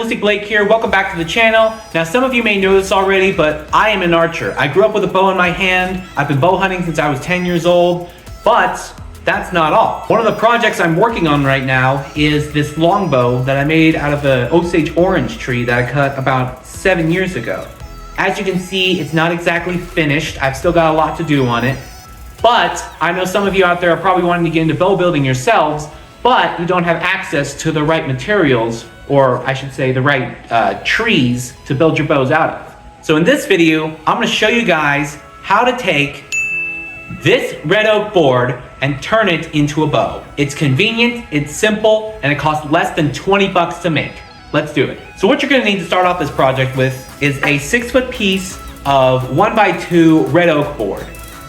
Ballistic Blake here. Welcome back to the channel. Now, some of you may know this already, but I am an archer. I grew up with a bow in my hand. I've been bow hunting since I was 10 years old, but that's not all. One of the projects I'm working on right now is this longbow that I made out of the Osage orange tree that I cut about 7 years ago. As you can see, it's not exactly finished. I've still got a lot to do on it, but I know some of you out there are probably wanting to get into bow building yourselves, but you don't have access to the right materials, or I should say the right trees to build your bows out of. So in this video, I'm going to show you guys how to take this red oak board and turn it into a bow. It's convenient, it's simple, and it costs less than 20 bucks to make. Let's do it. So what you're going to need to start off this project with is a 6-foot piece of 1x2 red oak board.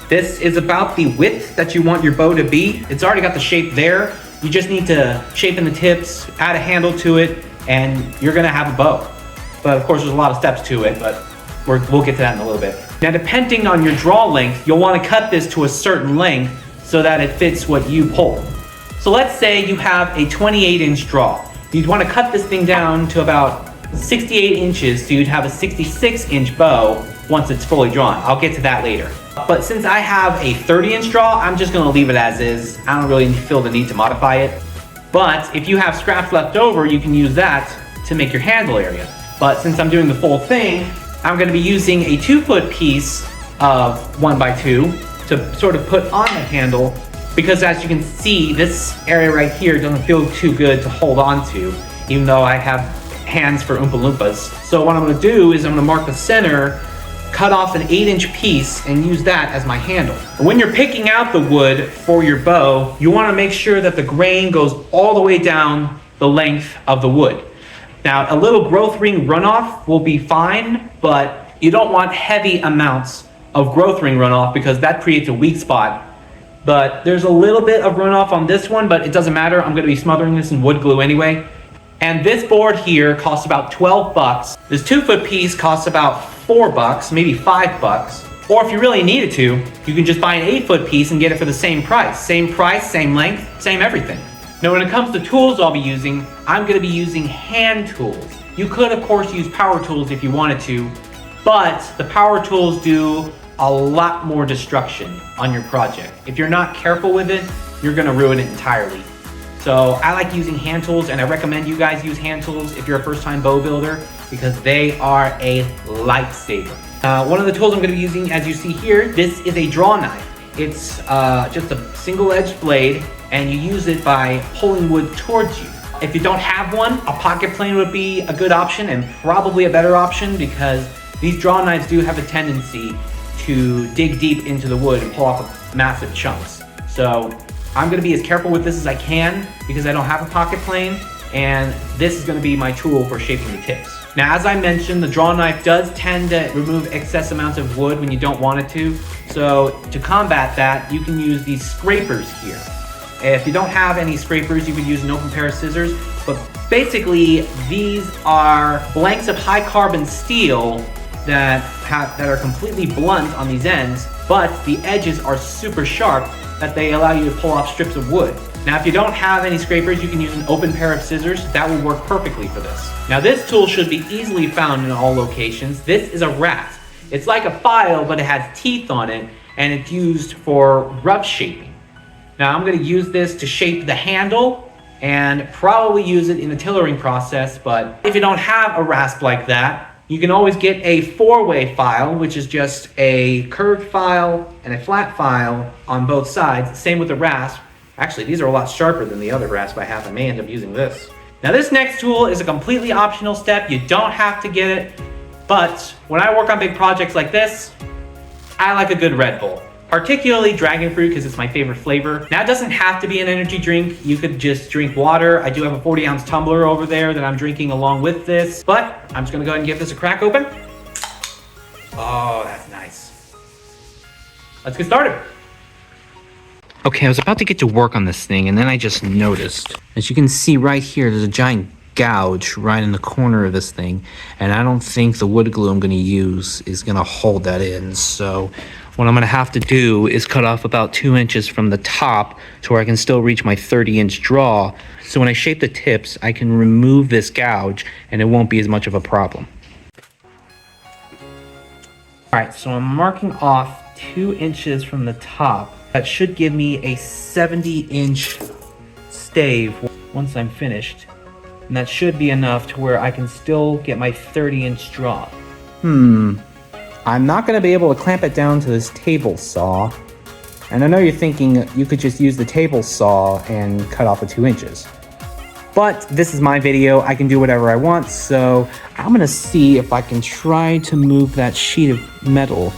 This is about the width that you want your bow to be. It's already got the shape there. You just need to shape in the tips, add a handle to it, and you're gonna have a bow. But of course, there's a lot of steps to it, but we'll get to that in a little bit. Now, depending on your draw length, you'll wanna cut this to a certain length so that it fits what you pull. So let's say you have a 28-inch draw. You'd wanna cut this thing down to about 68 inches, so you'd have a 66-inch bow once it's fully drawn. I'll get to that later. But since I have a 30-inch draw, I'm just gonna leave it as is. I don't really feel the need to modify it. But if you have scraps left over, you can use that to make your handle area. But since I'm doing the full thing, I'm gonna be using a 2-foot piece of 1x2 to sort of put on the handle, because as you can see, this area right here doesn't feel too good to hold on to, even though I have hands for Oompa Loompas. So what I'm gonna do is I'm gonna mark the center, cut off an 8-inch piece, and use that as my handle. When you're picking out the wood for your bow, you want to make sure that the grain goes all the way down the length of the wood. Now, a little growth ring runoff will be fine, but you don't want heavy amounts of growth ring runoff because that creates a weak spot. But there's a little bit of runoff on this one, but it doesn't matter. I'm going to be smothering this in wood glue anyway. And this board here costs about 12 bucks. This 2-foot piece costs about 4 bucks, maybe 5 bucks. Or if you really needed to, you can just buy an 8-foot piece and get it for the same price. Same price, same length, same everything. Now when it comes to tools I'll be using, I'm gonna be using hand tools. You could of course use power tools if you wanted to, but the power tools do a lot more destruction on your project. If you're not careful with it, you're gonna ruin it entirely. So I like using hand tools, and I recommend you guys use hand tools if you're a first-time bow builder, because they are a lifesaver. One of the tools I'm going to be using, as you see here, this is a draw knife. It's just a single-edged blade, and you use it by pulling wood towards you. If you don't have one, a pocket plane would be a good option, and probably a better option, because these draw knives do have a tendency to dig deep into the wood and pull off massive chunks. So I'm going to be as careful with this as I can because I don't have a pocket plane, and this is going to be my tool for shaping the tips. Now, as I mentioned, the draw knife does tend to remove excess amounts of wood when you don't want it to. So to combat that, you can use these scrapers here. If you don't have any scrapers, you could use an open pair of scissors, but basically these are blanks of high carbon steel that are completely blunt on these ends, but the edges are super sharp that they allow you to pull off strips of wood. Now, if you don't have any scrapers, you can use an open pair of scissors. That will work perfectly for this. Now, this tool should be easily found in all locations. This is a rasp. It's like a file, but it has teeth on it, and it's used for rough shaping. Now, I'm gonna use this to shape the handle and probably use it in the tillering process, but if you don't have a rasp like that, you can always get a 4-way file, which is just a curved file and a flat file on both sides. Same with the rasp. Actually, these are a lot sharper than the other rasp I have. I may end up using this. Now, this next tool is a completely optional step. You don't have to get it, but when I work on big projects like this, I like a good Red Bull. Particularly dragon fruit, because it's my favorite flavor. Now, it doesn't have to be an energy drink. You could just drink water. I do have a 40-ounce tumbler over there that I'm drinking along with this, but I'm just gonna go ahead and give this a crack open. Oh, that's nice. Let's get started. Okay, I was about to get to work on this thing, and then I just noticed. As you can see right here, there's a giant gouge right in the corner of this thing, and I don't think the wood glue I'm gonna use is gonna hold that in. So what I'm gonna have to do is cut off about 2 inches from the top to where I can still reach my 30-inch draw. So when I shape the tips, I can remove this gouge and it won't be as much of a problem. All right, so I'm marking off 2 inches from the top. That should give me a 70-inch stave once I'm finished. And that should be enough to where I can still get my 30-inch draw. I'm not gonna be able to clamp it down to this table saw. And I know you're thinking you could just use the table saw and cut off the 2 inches. But this is my video, I can do whatever I want, so I'm gonna see if I can try to move that sheet of metal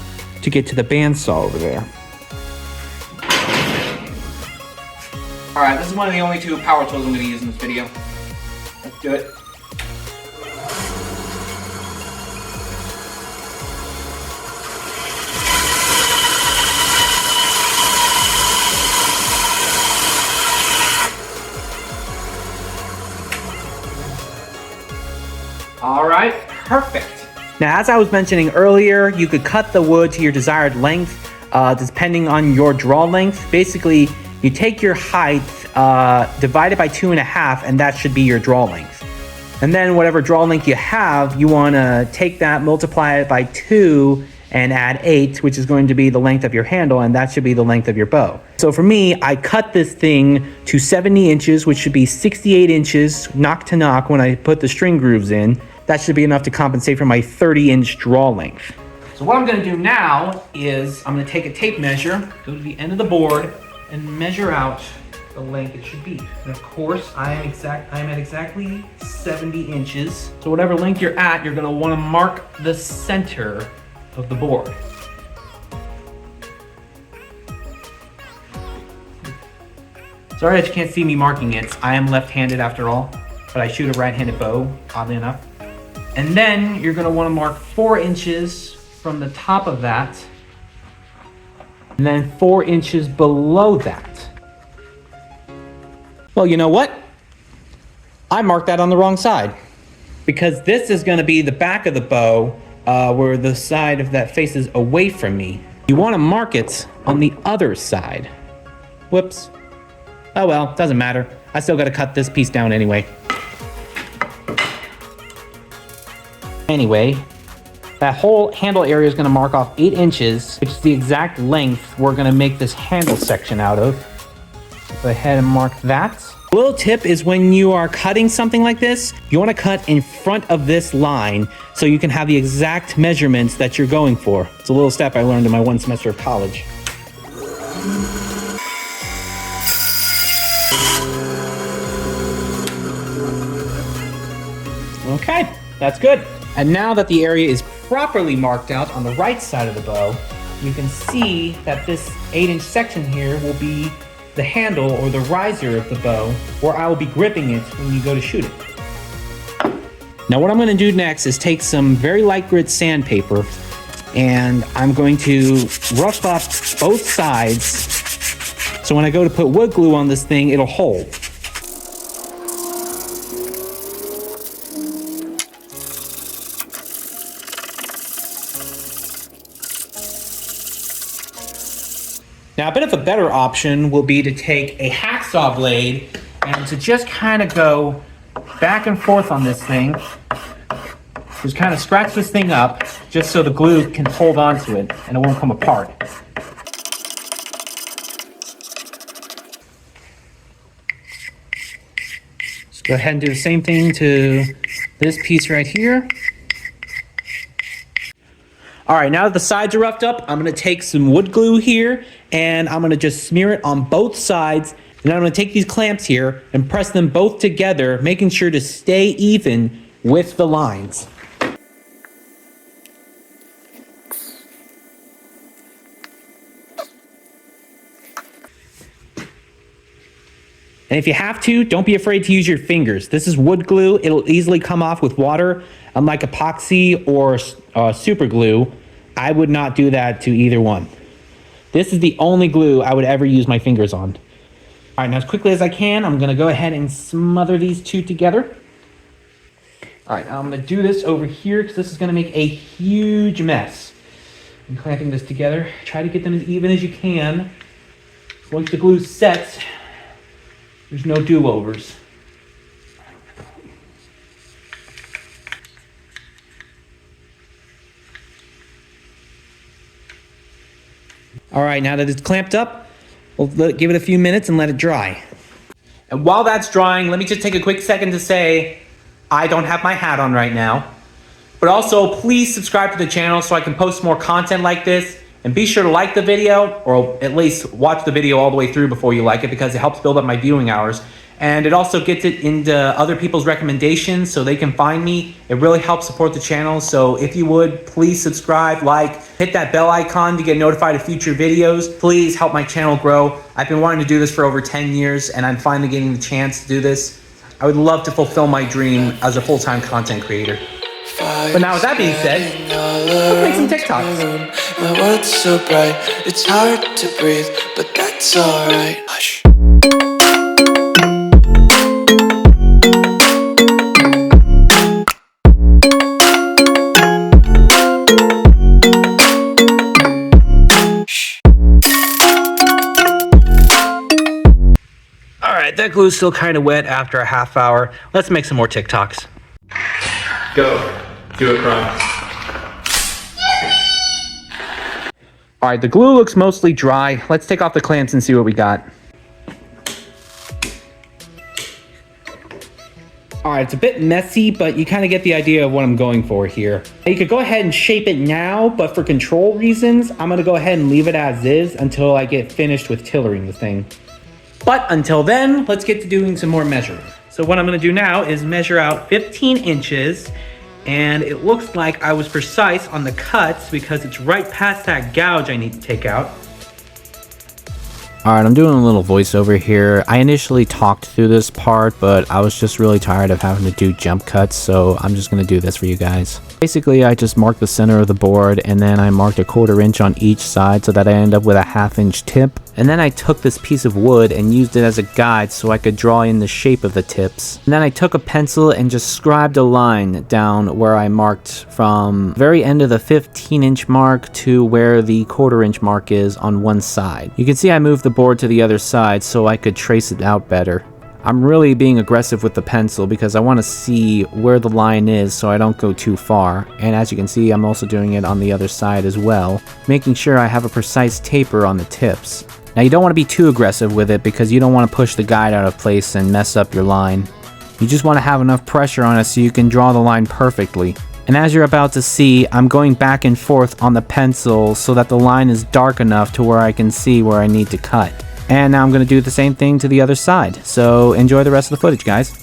to get to the bandsaw over there. All right, this is one of the only 2 power tools I'm gonna use in this video. Let's do it. All right, perfect. Now, as I was mentioning earlier, you could cut the wood to your desired length, depending on your draw length. Basically, you take your height, divide it by 2.5, and that should be your draw length. And then whatever draw length you have, you wanna take that, multiply it by 2, and add 8, which is going to be the length of your handle, and that should be the length of your bow. So for me, I cut this thing to 70 inches, which should be 68 inches, knock to knock, when I put the string grooves in. That should be enough to compensate for my 30-inch draw length. So what I'm gonna do now is I'm gonna take a tape measure, go to the end of the board, and measure out the length it should be. And of course, I am at exactly 70 inches. So whatever length you're at, you're gonna wanna mark the center of the board. Sorry that you can't see me marking it. I am left-handed after all, but I shoot a right-handed bow, oddly enough. And then you're gonna wanna mark 4 inches from the top of that, and then 4 inches below that. Well, you know what? I marked that on the wrong side, because this is gonna be the back of the bow, where the side of that faces away from me. You wanna mark it on the other side. Whoops. Oh well, doesn't matter. I still gotta cut this piece down anyway. Anyway, that whole handle area is gonna mark off 8 inches, which is the exact length we're gonna make this handle section out of. Go ahead and mark that. A little tip is when you are cutting something like this, you wanna cut in front of this line so you can have the exact measurements that you're going for. It's a little step I learned in my 1 semester of college. Okay, that's good. And now that the area is properly marked out on the right side of the bow, you can see that this 8-inch section here will be the handle or the riser of the bow, where I will be gripping it when you go to shoot it. Now what I'm gonna do next is take some very light grit sandpaper, and I'm going to rough up both sides, so when I go to put wood glue on this thing, it'll hold. Now, a bit of a better option will be to take a hacksaw blade and to just kind of go back and forth on this thing. Just kind of scratch this thing up just so the glue can hold onto it and it won't come apart. Just go ahead and do the same thing to this piece right here. All right, now that the sides are roughed up, I'm gonna take some wood glue here and I'm gonna just smear it on both sides. And then I'm gonna take these clamps here and press them both together, making sure to stay even with the lines. And if you have to, don't be afraid to use your fingers. This is wood glue. It'll easily come off with water. Unlike epoxy or super glue, I would not do that to either one. This is the only glue I would ever use my fingers on. All right, now as quickly as I can, I'm gonna go ahead and smother these two together. All right, now I'm gonna do this over here because this is gonna make a huge mess. and clamping this together. Try to get them as even as you can. Once the glue sets, there's no do-overs. All right, now that it's clamped up, we'll give it a few minutes and let it dry. And while that's drying, let me just take a quick second to say, I don't have my hat on right now. But also, please subscribe to the channel so I can post more content like this. And be sure to like the video, or at least watch the video all the way through before you like it, because it helps build up my viewing hours. And it also gets it into other people's recommendations so they can find me. It really helps support the channel. So if you would, please subscribe, like, hit that bell icon to get notified of future videos. Please help my channel grow. I've been wanting to do this for over 10 years and I'm finally getting the chance to do this. I would love to fulfill my dream as a full-time content creator. But now with that being said, let's make some TikToks. My world's so bright, it's hard to breathe, but that's alright. Hush. Alright, that glue's still kind of wet after a half hour. Let's make some more TikToks. Go. Do it, Crumb. Alright, the glue looks mostly dry. Let's take off the clamps and see what we got. Alright, it's a bit messy, but you kind of get the idea of what I'm going for here. You could go ahead and shape it now, but for control reasons, I'm going to go ahead and leave it as is until I get finished with tillering the thing. But until then, let's get to doing some more measuring. So what I'm going to do now is measure out 15 inches, and it looks like I was precise on the cuts because it's right past that gouge I need to take out. Alright, I'm doing a little voiceover here. I initially talked through this part, but I was just really tired of having to do jump cuts, so I'm just going to do this for you guys. Basically, I just marked the center of the board, and then I marked a 1/4 inch on each side so that I end up with a 1/2 inch tip. And then I took this piece of wood and used it as a guide so I could draw in the shape of the tips. And then I took a pencil and just scribed a line down where I marked from very end of the 15 inch mark to where the 1/4 inch mark is on one side. You can see I moved the board to the other side so I could trace it out better. I'm really being aggressive with the pencil because I want to see where the line is so I don't go too far. And as you can see, I'm also doing it on the other side as well, making sure I have a precise taper on the tips. Now you don't want to be too aggressive with it because you don't want to push the guide out of place and mess up your line. You just want to have enough pressure on it so you can draw the line perfectly. And as you're about to see, I'm going back and forth on the pencil so that the line is dark enough to where I can see where I need to cut. And now I'm going to do the same thing to the other side. So enjoy the rest of the footage, guys.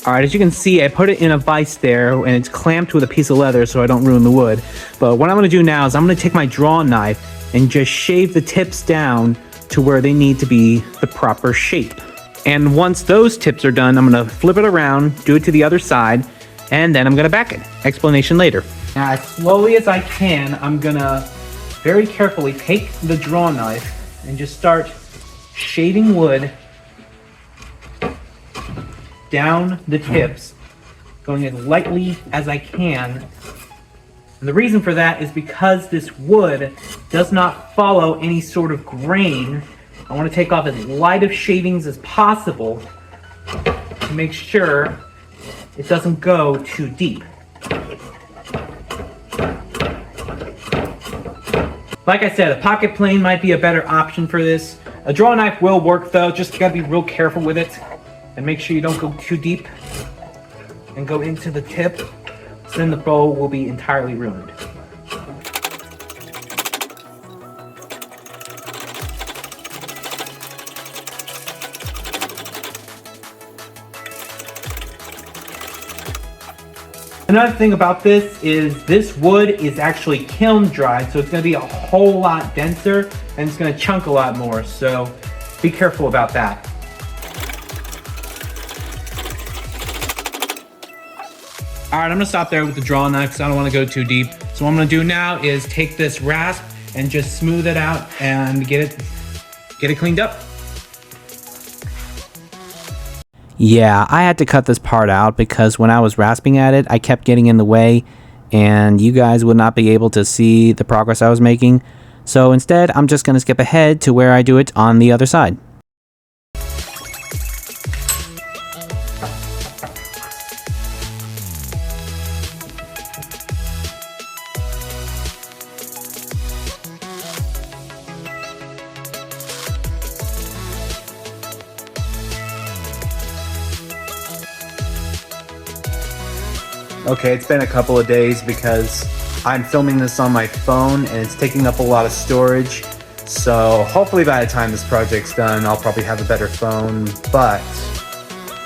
Alright, as you can see, I put it in a vise there, and it's clamped with a piece of leather so I don't ruin the wood. But what I'm going to do now is I'm going to take my draw knife and just shave the tips down to where they need to be the proper shape. And once those tips are done, I'm going to flip it around, do it to the other side, and then I'm going to back it. Explanation later. Now, as slowly as I can, I'm going to very carefully take the draw knife and just start shaving wood down the tips, going as lightly as I can. And the reason for that is because this wood does not follow any sort of grain. I want to take off as light of shavings as possible to make sure it doesn't go too deep. Like I said, a pocket plane might be a better option for this. A draw knife will work though, just gotta be real careful with it. And make sure you don't go too deep and go into the tip, so then the bow will be entirely ruined. Another thing about this is this wood is actually kiln dried, so it's going to be a whole lot denser and it's going to chunk a lot more, so be careful about that. All right, I'm gonna stop there with the draw knife because I don't want to go too deep. So what I'm gonna do now is take this rasp and just smooth it out and get it cleaned up. Yeah, I had to cut this part out because when I was rasping at it, I kept getting in the way and you guys would not be able to see the progress I was making. So instead, I'm just going to skip ahead to where I do it on the other side. Okay, it's been a couple of days because I'm filming this on my phone and it's taking up a lot of storage. So hopefully by the time this project's done, I'll probably have a better phone. But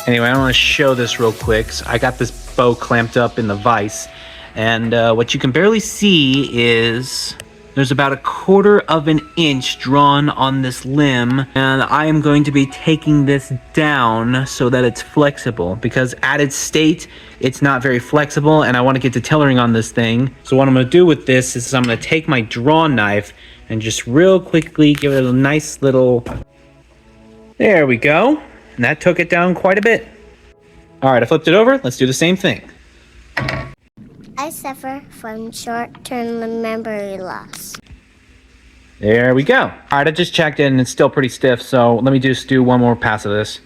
anyway, I want to show this real quick. So I got this bow clamped up in the vise, and what you can barely see is there's about 1/4 of an inch drawn on this limb, and I am going to be taking this down so that it's flexible, because at its state, it's not very flexible, and I want to get to tailoring on this thing. So what I'm going to do with this is I'm going to take my draw knife and just real quickly give it a nice little... There we go. And that took it down quite a bit. All right, I flipped it over. Let's do the same thing. I suffer from short-term memory loss. There we go. All right, I just checked it and it's still pretty stiff, so let me just do one more pass of this.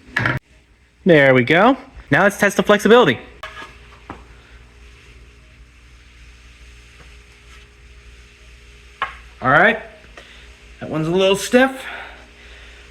There we go. Now let's test the flexibility. All right, that one's a little stiff,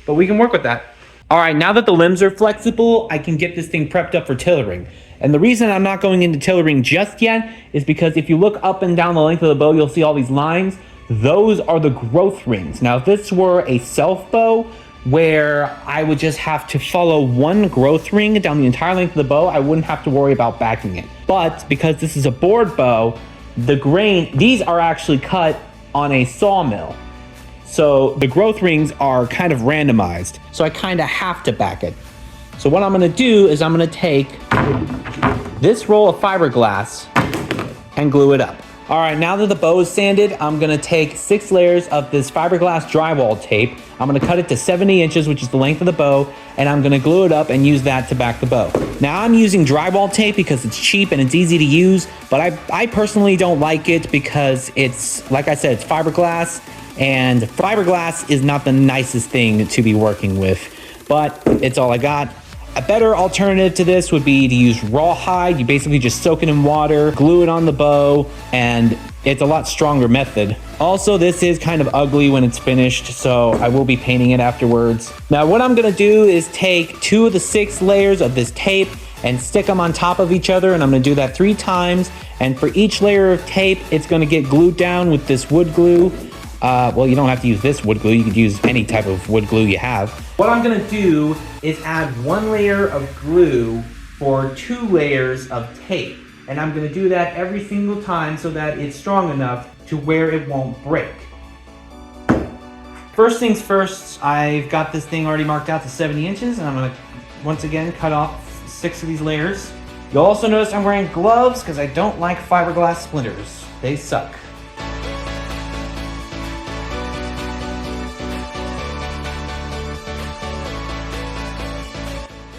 but we can work with that. All right, now that the limbs are flexible, I can get this thing prepped up for tailoring. And the reason I'm not going into tailoring just yet is because if you look up and down the length of the bow, you'll see all these lines. Those are the growth rings. Now, if this were a self bow where I would just have to follow one growth ring down the entire length of the bow, I wouldn't have to worry about backing it. But because this is a board bow, these are actually cut on a sawmill. So the growth rings are kind of randomized. So I kind of have to back it. So what I'm gonna do is I'm gonna take this roll of fiberglass and glue it up. All right, now that the bow is sanded, I'm gonna take 6 layers of this fiberglass drywall tape. I'm gonna cut it to 70 inches, which is the length of the bow, and I'm gonna glue it up and use that to back the bow. Now I'm using drywall tape because it's cheap and it's easy to use, but I personally don't like it because it's, like I said, it's fiberglass, and fiberglass is not the nicest thing to be working with, but it's all I got. A better alternative to this would be to use rawhide. You basically just soak it in water, glue it on the bow, and it's a lot stronger method. Also, this is kind of ugly when it's finished, so I will be painting it afterwards. Now, what I'm gonna do is take 2 of the 6 layers of this tape and stick them on top of each other, and I'm gonna do that 3 times. And for each layer of tape, it's gonna get glued down with this wood glue. Well, you don't have to use this wood glue. You could use any type of wood glue you have. What I'm gonna do is add 1 layer of glue for 2 layers of tape. And I'm gonna do that every single time so that it's strong enough to where it won't break. First things first, I've got this thing already marked out to 70 inches, and I'm gonna, once again, cut off 6 of these layers. You'll also notice I'm wearing gloves because I don't like fiberglass splinters. They suck.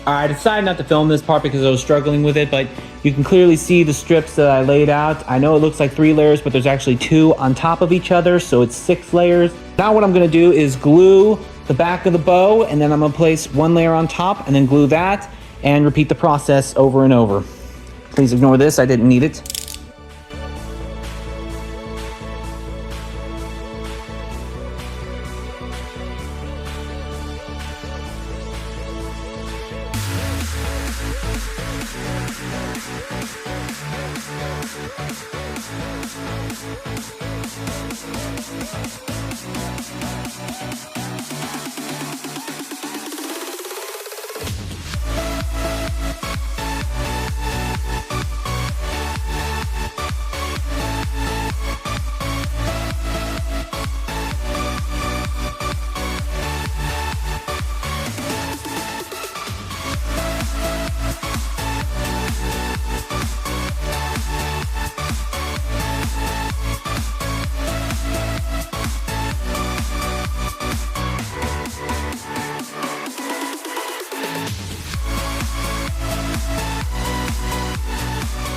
I decided not to film this part because I was struggling with it, but you can clearly see the strips that I laid out. I know it looks like 3 layers, but there's actually 2 on top of each other, so it's 6 layers. Now what I'm gonna do is glue the back of the bow, and then I'm gonna place 1 layer on top, and then glue that, and repeat the process over and over. Please ignore this, I didn't need it.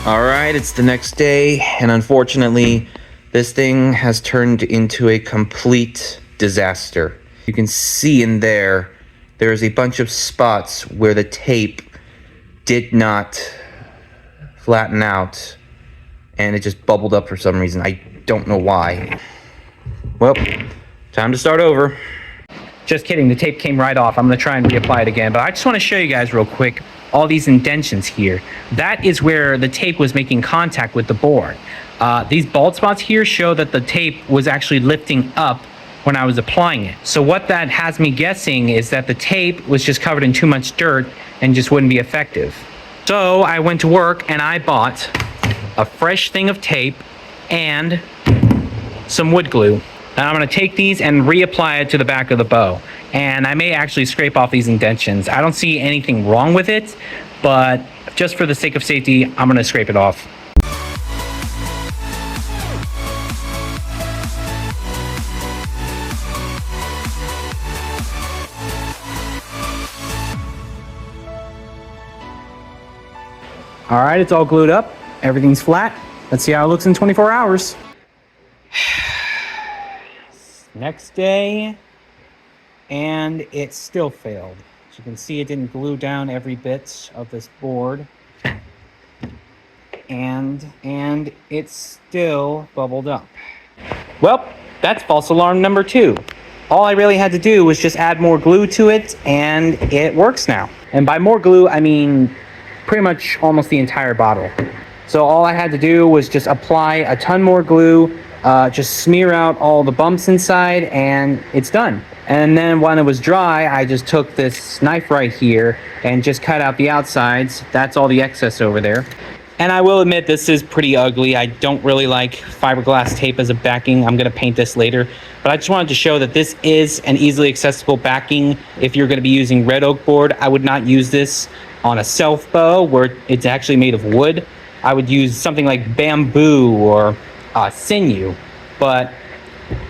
Alright, it's the next day, and unfortunately, this thing has turned into a complete disaster. You can see in there, there's a bunch of spots where the tape did not flatten out, and it just bubbled up for some reason. I don't know why. Well, time to start over. Just kidding, the tape came right off. I'm gonna try and reapply it again, but I just wanna show you guys real quick all these indentions here. That is where the tape was making contact with the board. These bald spots here show that the tape was actually lifting up when I was applying it. So what that has me guessing is that the tape was just covered in too much dirt and just wouldn't be effective. So I went to work and I bought a fresh thing of tape and some wood glue. Now I'm gonna take these and reapply it to the back of the bow. And I may actually scrape off these indentions. I don't see anything wrong with it, but just for the sake of safety, I'm gonna scrape it off. All right, it's all glued up. Everything's flat. Let's see how it looks in 24 hours. Next day, and it still failed. As you can see, it didn't glue down every bit of this board. And it still bubbled up. Well, that's false alarm number 2. All I really had to do was just add more glue to it, and it works now. And by more glue, I mean pretty much almost the entire bottle. So all I had to do was just apply a ton more glue, just smear out all the bumps inside, and it's done. And then when it was dry, I just took this knife right here and just cut out the outsides. That's all the excess over there. And I will admit, this is pretty ugly. I don't really like fiberglass tape as a backing. I'm gonna paint this later. But I just wanted to show that this is an easily accessible backing. If you're gonna be using red oak board, I would not use this on a self bow where it's actually made of wood. I would use something like bamboo or sinew. But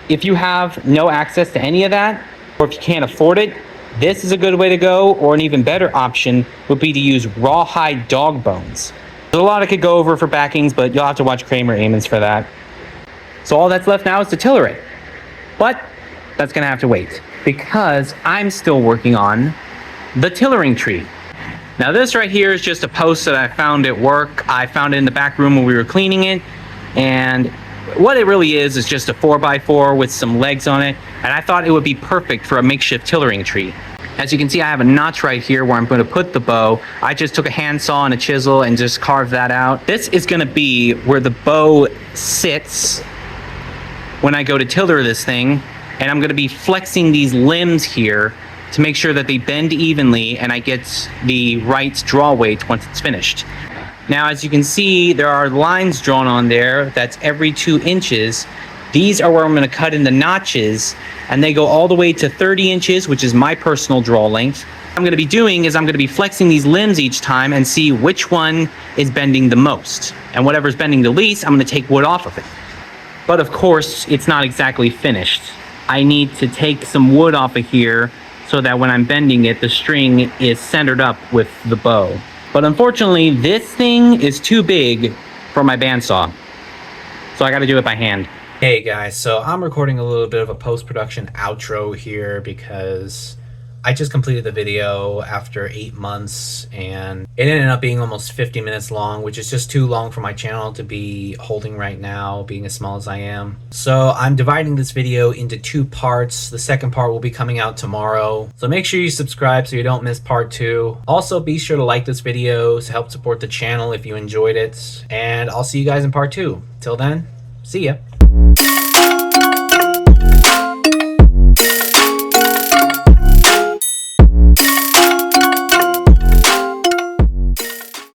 if you have no access to any of that, or if you can't afford it, this is a good way to go. Or an even better option would be to use rawhide dog bones. There's a lot I could go over for backings, but you'll have to watch Kramer Amons for that. So all that's left now is to tiller it. But that's gonna have to wait because I'm still working on the tillering tree. Now this right here is just a post that I found at work. I found it in the back room when we were cleaning it. And what it really is just a 4x4 with some legs on it. And I thought it would be perfect for a makeshift tillering tree. As you can see, I have a notch right here where I'm going to put the bow. I just took a handsaw and a chisel and just carved that out. This is going to be where the bow sits when I go to tiller this thing. And I'm going to be flexing these limbs here to make sure that they bend evenly and I get the right draw weight once it's finished. Now, as you can see, there are lines drawn on there. That's every 2 inches. These are where I'm going to cut in the notches, and they go all the way to 30 inches, which is my personal draw length. What I'm going to be doing is I'm going to be flexing these limbs each time and see which one is bending the most. And whatever's bending the least, I'm going to take wood off of it. But of course, it's not exactly finished. I need to take some wood off of here so that when I'm bending it, the string is centered up with the bow. But unfortunately, this thing is too big for my bandsaw. So I got to do it by hand. Hey guys, so I'm recording a little bit of a post-production outro here because I just completed the video after 8 months and it ended up being almost 50 minutes long, which is just too long for my channel to be holding right now, being as small as I am. So I'm dividing this video into 2 parts. The second part will be coming out tomorrow. So make sure you subscribe so you don't miss part 2. Also, be sure to like this video to help support the channel if you enjoyed it. And I'll see you guys in part 2. Till then, see ya.